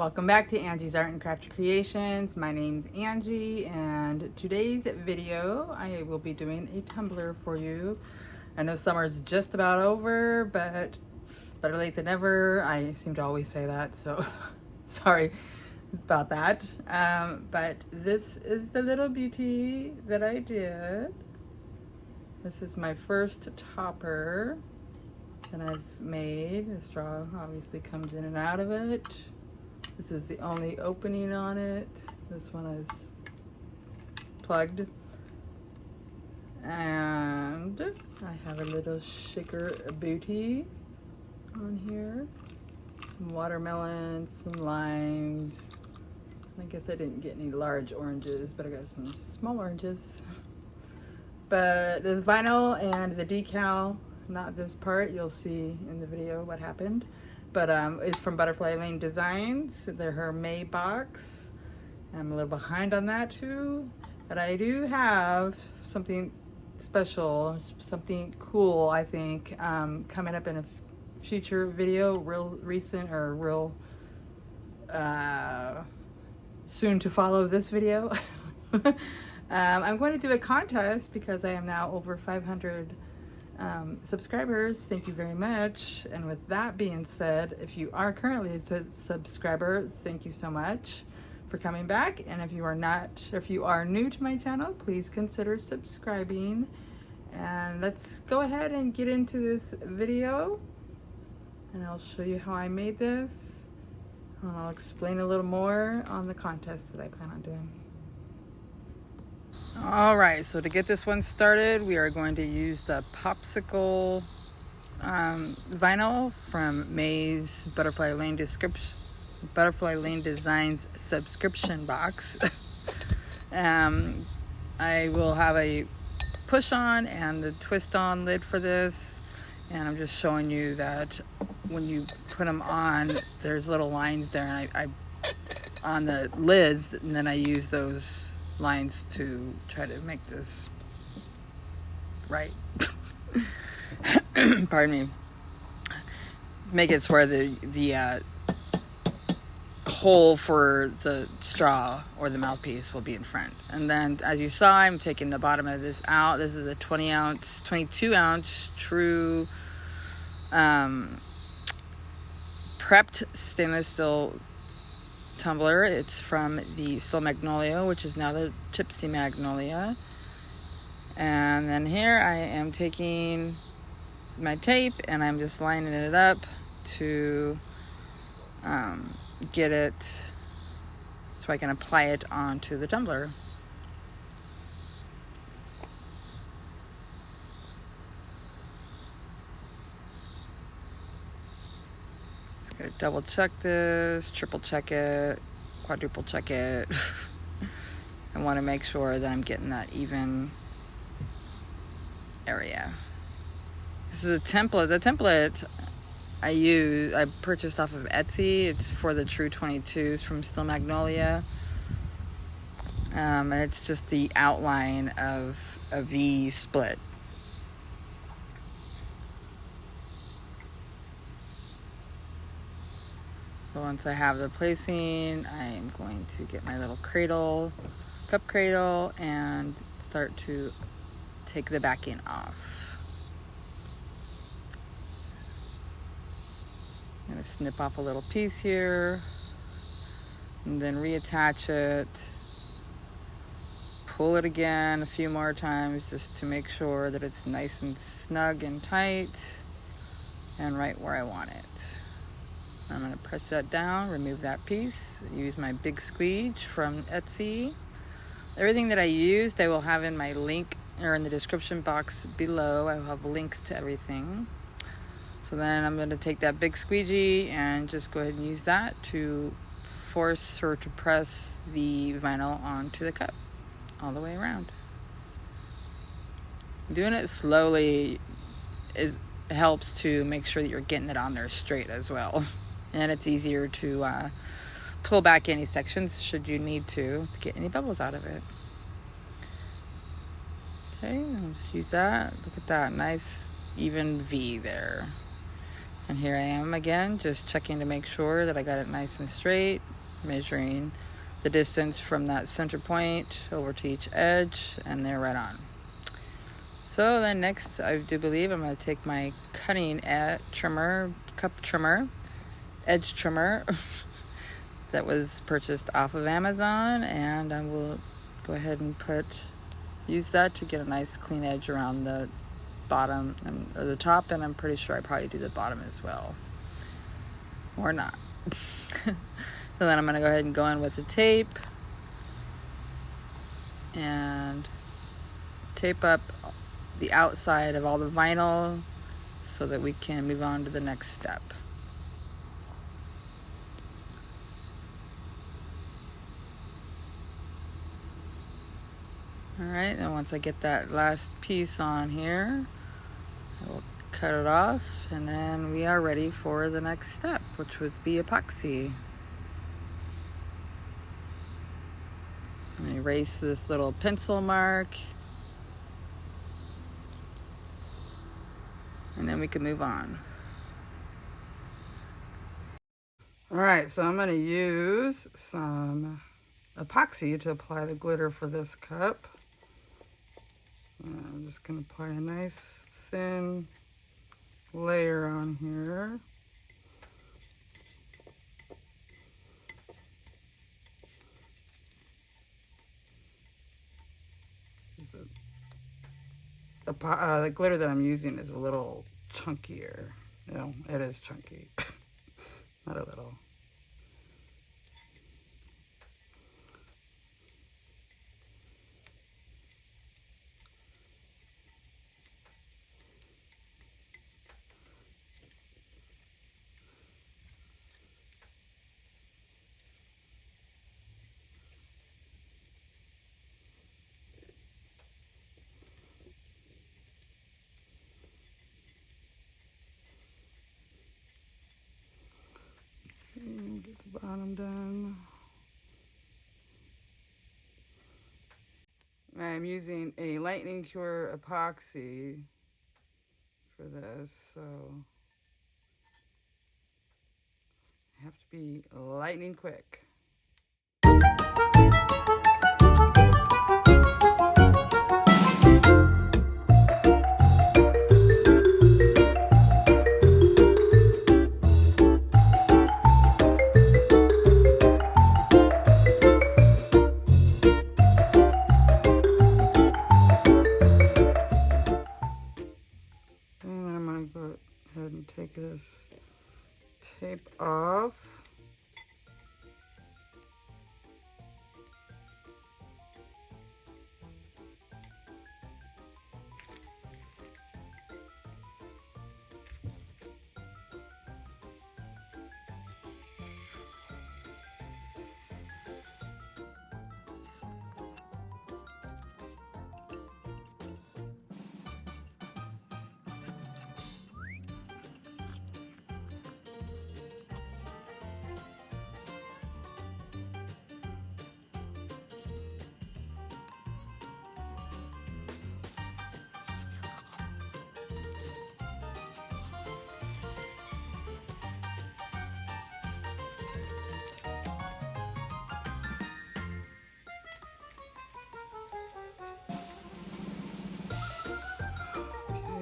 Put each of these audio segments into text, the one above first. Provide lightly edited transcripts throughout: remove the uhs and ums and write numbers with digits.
Welcome back to Angie's Art and Craft Creations. My name's Angie, and today's video I will be doing a tumbler for you. I know summer's just about over, but better late than never. I seem to always say that, so sorry about that. But this is the little beauty that I did. This is my first topper that I've made. The straw obviously comes in and out of it. This is the only opening on it. This one is plugged. And I have a little shaker booty on here. Some watermelons, some limes. I guess I didn't get any large oranges, but I got some small oranges. But there's vinyl and the decal, not this part. You'll see in the video what happened. But it's from Butterfly Lane Designs. They're her May box. I'm a little behind on that too. But I do have something special, something cool, I think, coming up in a future video, real recent or real soon to follow this video. I'm going to do a contest because I am now over 500 subscribers. Thank you very much. And with that being said, if you are currently a subscriber, thank you so much for coming back. And if you are not, if you are new to my channel, please consider subscribing. And let's go ahead and get into this video, and I'll show you how I made this, and I'll explain a little more on the contest that I plan on doing. All right, so to get this one started, we are going to use the Popsicle vinyl from May's Butterfly Lane Designs subscription box. I will have a push on and the twist on lid for this, and I'm just showing you that when you put them on, there's little lines there, and I on the lids, and then I use those lines to try to make this right. Pardon me. Make it where the hole for the straw or the mouthpiece will be in front. And then, as you saw, I'm taking the bottom of this out. This is a 22 ounce true prepped stainless steel tumbler. It's from the Still Magnolia, which is now the Tipsy Magnolia. And then here I am taking my tape and I'm just lining it up to get it so I can apply it onto the tumbler. Just gotta double check this, triple check it, quadruple check it. I want to make sure that I'm getting that even area. This is a template. The template I purchased off of Etsy. It's for the True 22s from Still Magnolia. And it's just the outline of a V split. So once I have the placing, I'm going to get my little cradle, cup cradle, and start to take the backing off. I'm going to snip off a little piece here, and then reattach it. Pull it again a few more times just to make sure that it's nice and snug and tight and right where I want it. I'm going to press that down, remove that piece, use my big squeege from Etsy. Everything that I used I will have in my link or in the description box below. I will have links to everything. So then I'm going to take that big squeegee and just go ahead and use that to force or to press the vinyl onto the cup all the way around. Doing it slowly helps to make sure that you're getting it on there straight as well. And it's easier to pull back any sections should you need to get any bubbles out of it. Okay, I'll just use that. Look at that nice even V there. And here I am again, just checking to make sure that I got it nice and straight, measuring the distance from that center point over to each edge, and they're right on. So then next, I do believe I'm going to take my cutting trimmer, cup trimmer, edge trimmer that was purchased off of Amazon, and I will go ahead and use that to get a nice clean edge around the bottom or the top, and I'm pretty sure I probably do the bottom as well, or not. So then I'm going to go ahead and go in with the tape and tape up the outside of all the vinyl so that we can move on to the next step. Alright, then once I get that last piece on here, I will cut it off, and then we are ready for the next step, which would be epoxy. I'm going to erase this little pencil mark, and then we can move on. Alright, so I'm going to use some epoxy to apply the glitter for this cup. I'm just going to apply a nice thin layer on here. The glitter that I'm using is a little chunkier. No, it is chunky. Not a little. Get the bottom done. I'm using a lightning cure epoxy for this, so I have to be lightning quick. Take this tape off.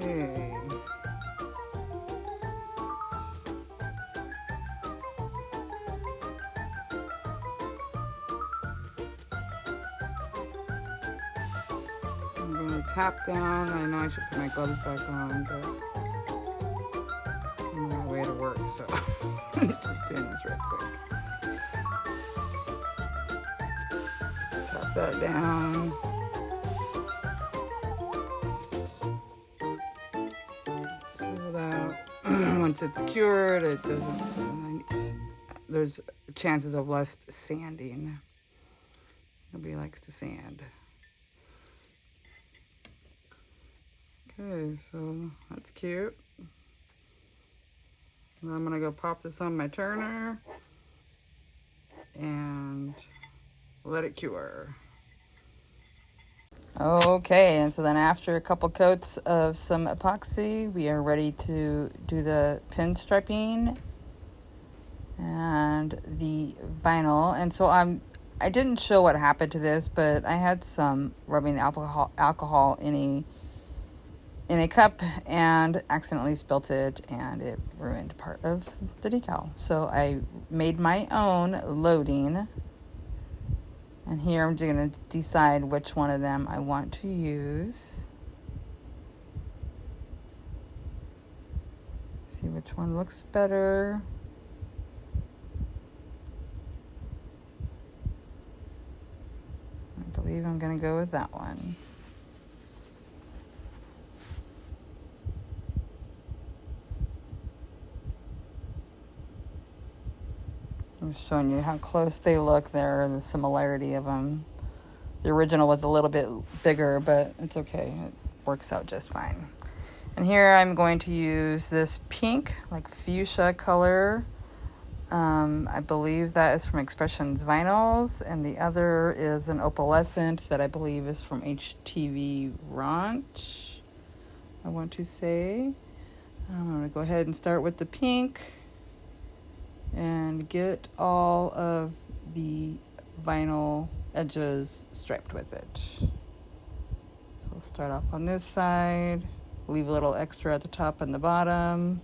Okay. I'm going to tap down. I know I should put my gloves back on, but I'm on my way to work, so just doing this real quick. Tap that down. So that once it's cured, it doesn't. There's chances of less sanding. Nobody likes to sand. Okay, so that's cute. Now I'm gonna go pop this on my turner and let it cure. Okay, and so then after a couple coats of some epoxy, we are ready to do the pinstriping and the vinyl. And so I didn't show what happened to this, but I had some rubbing alcohol in a cup and accidentally spilt it, and it ruined part of the decal. So I made my own loading. And here I'm going to decide which one of them I want to use. See which one looks better. I believe I'm going to go with that one. I'm showing you how close they look there, the similarity of them. The original was a little bit bigger, but it's okay. It works out just fine. And here I'm going to use this pink, like fuchsia color. I believe that is from Expressions Vinyls, and the other is an opalescent that I believe is from HTV Ranch, I want to say. I'm going to go ahead and start with the pink and get all of the vinyl edges striped with it. So we'll start off on this side, leave a little extra at the top and the bottom,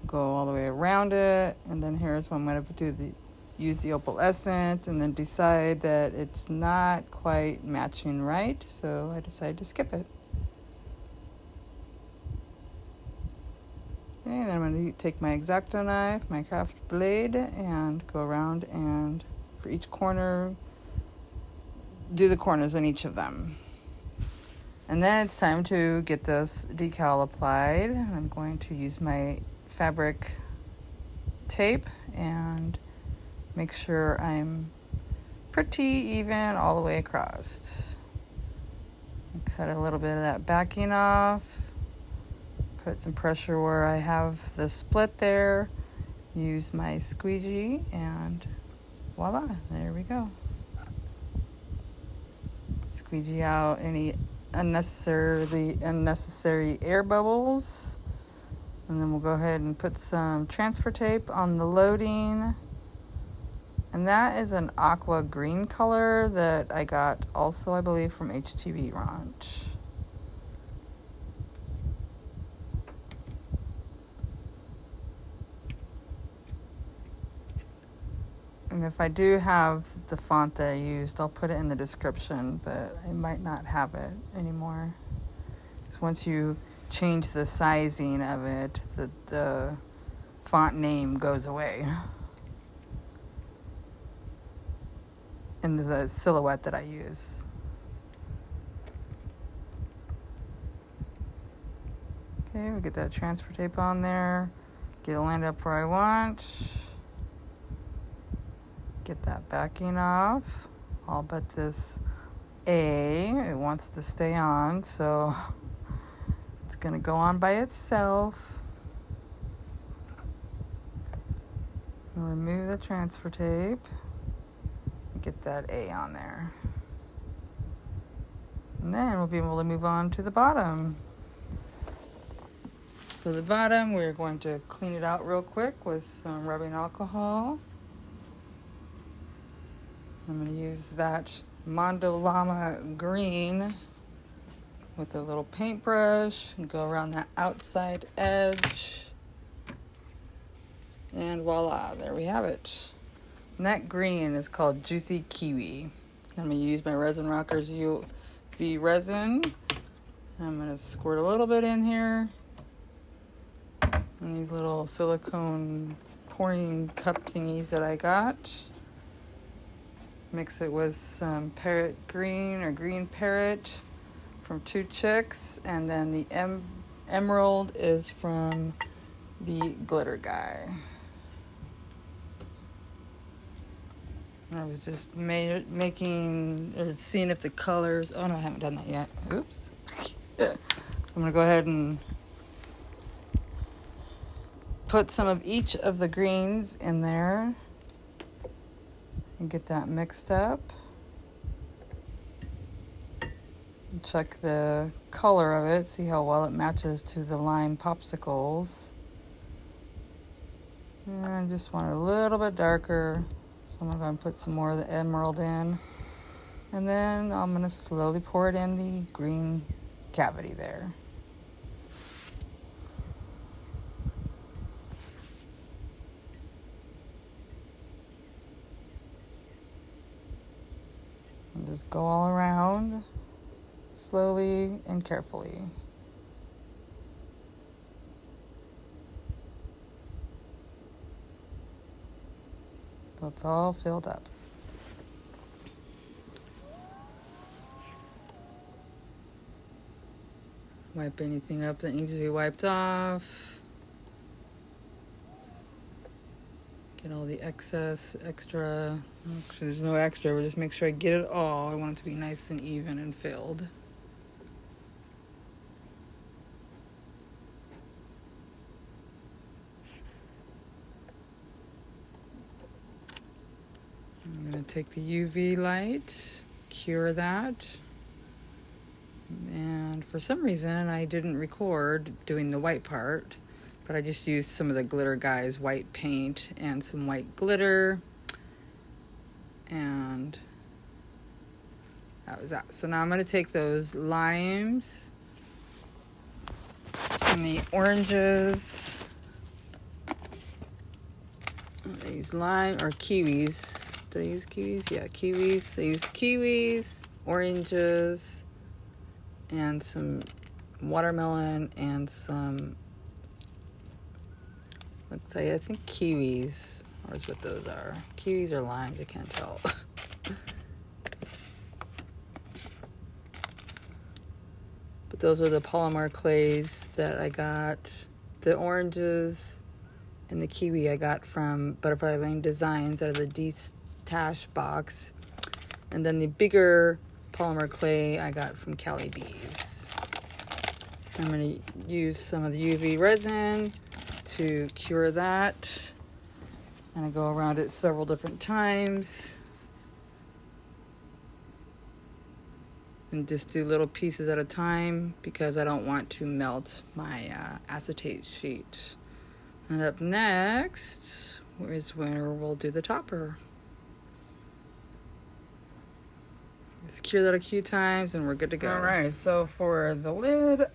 go all the way around it, and then here's when I'm going to use the opalescent, and then decide that it's not quite matching right, so I decided to skip it. Okay, then I'm going to take my X-Acto knife, my craft blade, and go around and for each corner, do the corners on each of them. And then it's time to get this decal applied. I'm going to use my fabric tape and make sure I'm pretty even all the way across. Cut a little bit of that backing off. Put some pressure where I have the split there. Use my squeegee and voila, there we go. Squeegee out any unnecessary air bubbles. And then we'll go ahead and put some transfer tape on the loading. And that is an aqua green color that I got also, I believe, from HTV Ranch. And if I do have the font that I used, I'll put it in the description, but I might not have it anymore. Because once you change the sizing of it, the font name goes away in the silhouette that I use. Okay, we get that transfer tape on there, get it lined up where I want. Get that backing off, all but this A. It wants to stay on, so it's going to go on by itself. And remove the transfer tape. Get that A on there. And then we'll be able to move on to the bottom. For the bottom, we're going to clean it out real quick with some rubbing alcohol. I'm going to use that Mondo Llama green with a little paintbrush and go around that outside edge. And voila, there we have it. And that green is called Juicy Kiwi. I'm going to use my Resin Rockers UV resin. I'm going to squirt a little bit in here. And these little silicone pouring cup thingies that I got. Mix it with some Parrot green or green Parrot from Two Chicks, and then the emerald is from the glitter guy. I was just making or seeing if the colors. Oh no, I haven't done that yet. Oops. So I'm gonna go ahead and put some of each of the greens in there. And get that mixed up. check the color of it, see how well it matches to the lime popsicles. And I just want it a little bit darker, so I'm going to put some more of the emerald in. And then I'm going to slowly pour it in the green cavity there. And just go all around, slowly and carefully. So it's all filled up. Wipe anything up that needs to be wiped off. Get all the excess, extra. Actually, there's no extra, but just make sure I get it all. I want it to be nice and even and filled. I'm going to take the UV light, cure that. And for some reason, I didn't record doing the white part, but I just used some of the Glitter Guys white paint and some white glitter. And that was that. So now I'm going to take those limes and the oranges. I use lime or kiwis. Did I use kiwis? Yeah, kiwis. I used kiwis, oranges, and some watermelon and some, let's say, I think kiwis, or is what those are. Kiwis or limes, I can't tell. But those are the polymer clays that I got. The oranges and the kiwi I got from Butterfly Lane Designs out of the D-Tash box. And then the bigger polymer clay I got from Cali Bees. I'm going to use some of the UV resin to cure that. And I go around it several different times. And just do little pieces at a time because I don't want to melt my acetate sheet. And up next is where we'll do the topper. Just cure that a few times and we're good to go. All right, so for the lid,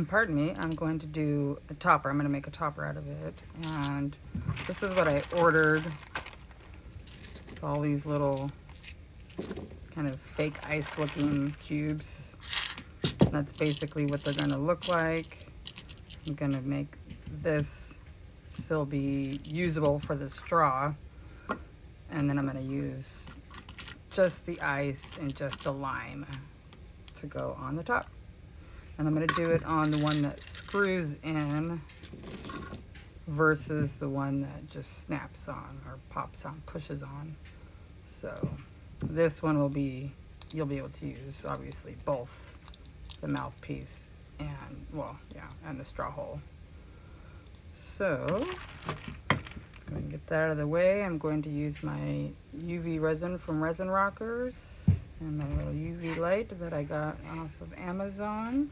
pardon me, I'm going to do a topper. I'm going to make a topper out of it. And this is what I ordered. It's all these little kind of fake ice looking cubes. And that's basically what they're going to look like. I'm going to make this still be usable for the straw. And then I'm going to use just the ice and just the lime to go on the top. And I'm going to do it on the one that screws in versus the one that just snaps on or pops on, pushes on. So this one will be, you'll be able to use obviously both the mouthpiece and, well, yeah, and the straw hole. So let's go and get that out of the way. I'm going to use my UV resin from Resin Rockers and my little UV light that I got off of Amazon.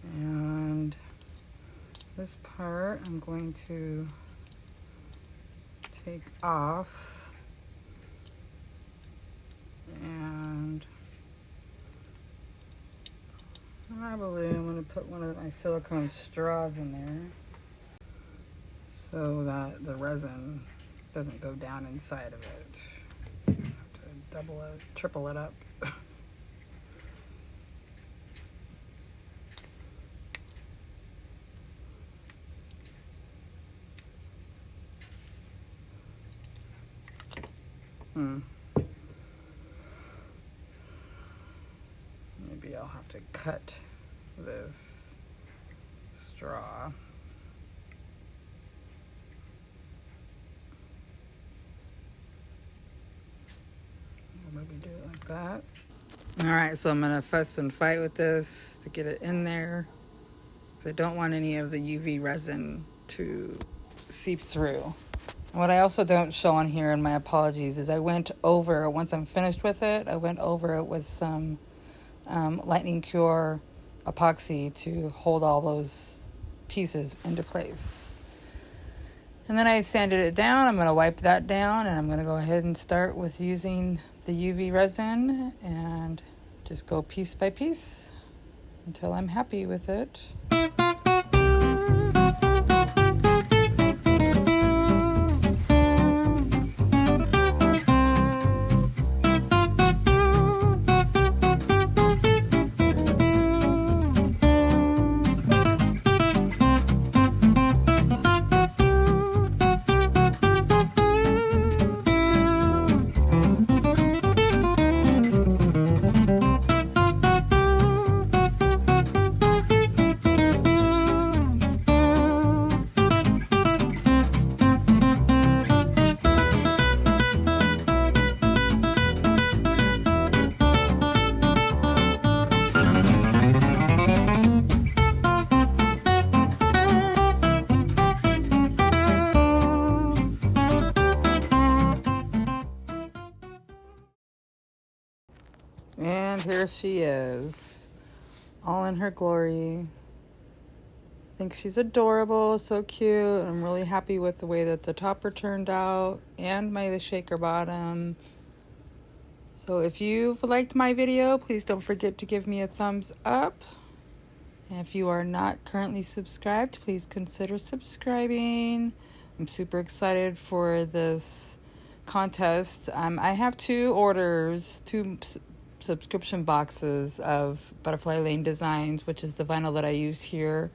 And this part I'm going to take off, and probably I'm going to put one of my silicone straws in there so that the resin doesn't go down inside of it. I have to double it, triple it up. Maybe I'll have to cut this straw. Maybe do it like that. All right, so I'm gonna fuss and fight with this to get it in there, because I don't want any of the UV resin to seep through. And what I also don't show on here, and my apologies, is I went over, once I'm finished with it, I went over it with some lightning cure epoxy to hold all those pieces into place. And then I sanded it down. I'm going to wipe that down, and I'm going to go ahead and start with using the UV resin and just go piece by piece until I'm happy with it. And here she is, all in her glory. I think she's adorable, so cute. I'm really happy with the way that the topper turned out and my shaker bottom. So if you've liked my video, please don't forget to give me a thumbs up. And if you are not currently subscribed, please consider subscribing. I'm super excited for this contest. I have two subscription boxes of Butterfly Lane Designs, which is the vinyl that I used here.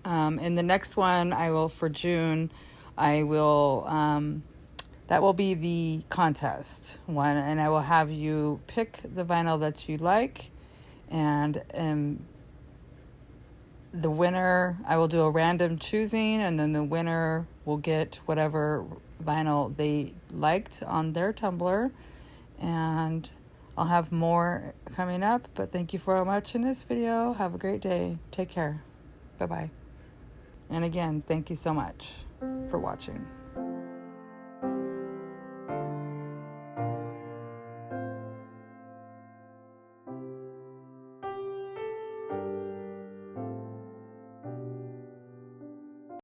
And the next one for June, that will be the contest one, and I will have you pick the vinyl that you like, and the winner, I will do a random choosing, and then the winner will get whatever vinyl they liked on their Tumbler, and I'll have more coming up. But thank you for watching this video. Have a great day. Take care. Bye-bye. And again, thank you so much for watching.